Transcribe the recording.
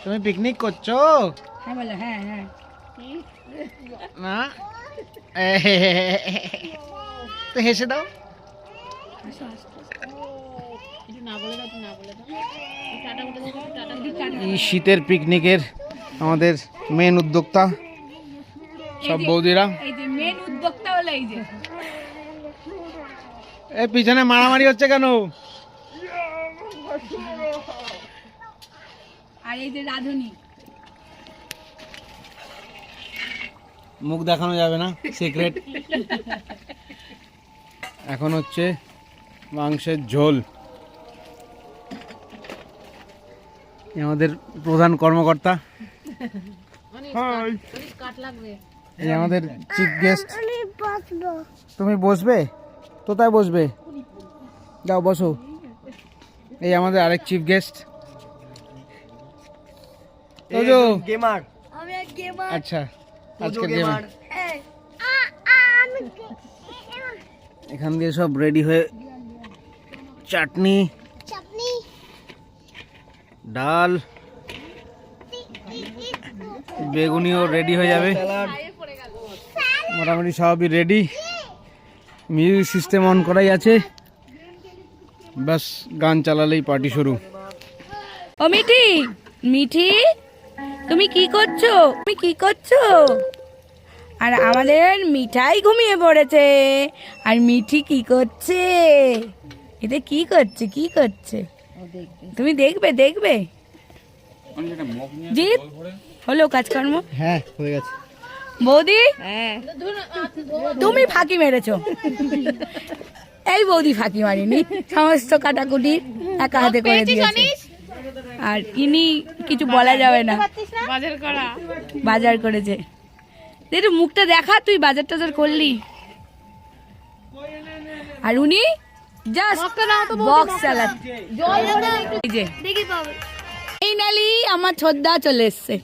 তুমি পিকনিক করছো? হ্যাঁ বলো, হ্যাঁ হ্যাঁ। না তো হেসে দাও। এই শীতের পিকনিকের আমাদের মেন উদ্যোক্তা সব বৌদিরা। এই যে মেন উদ্যোক্তা হলো এই যে। এই পিছনে মারামারি হচ্ছে কেন? আর এই যে রাধুনি। মুখ দেখানো যাবে না, সিক্রেট। এখন হচ্ছে মাংসের ঝোল। আমাদের প্রধান কর্মকর্তা, এই আমাদের চিফ গেস্ট। তুমি বসবে? কোথায় বসবে? যাও বসো। এই আমাদের আরেক চিফ গেস্ট। গেমার। আচ্ছা, আজকে গেমার। এখান দিয়ে সব রেডি হয়ে চাটনি, ডাল, বেগুনিও রেডি হয়ে যাবে। মোটামুটি সবই রেডি। মিউজিক সিস্টেম অন করাই আছে, বাস গান চালালেই পার্টি শুরু। ও মিঠি, মিঠি তুমি কি করছো? তুমি কি করছো? আর আমাদের মিঠাই ঘুমিয়ে পড়েছে। আর মিঠি কি করছে? এটা কি করছে? কি করছে? তুমি দেখবে দেখবে? জিৎ হলো কাজকর্ম? হ্যাঁ হয়ে গেছে। বৌদি তুমি ফাঁকি মেরেছো। এই বৌদি ফাঁকি মারিনি, সমস্ত কাটাকুটি একা হাতে করে দিয়েছে। আর ইনি কিছু বলা যাবে না, বাজার করেছে। একটু মুখটা দেখা, তুই বাজার টাজার করলি। আর উনি জাস্ট বক্স চালাচ্ছে। এই যে এই নালি আমার ছোদ্দা চলে এসছে।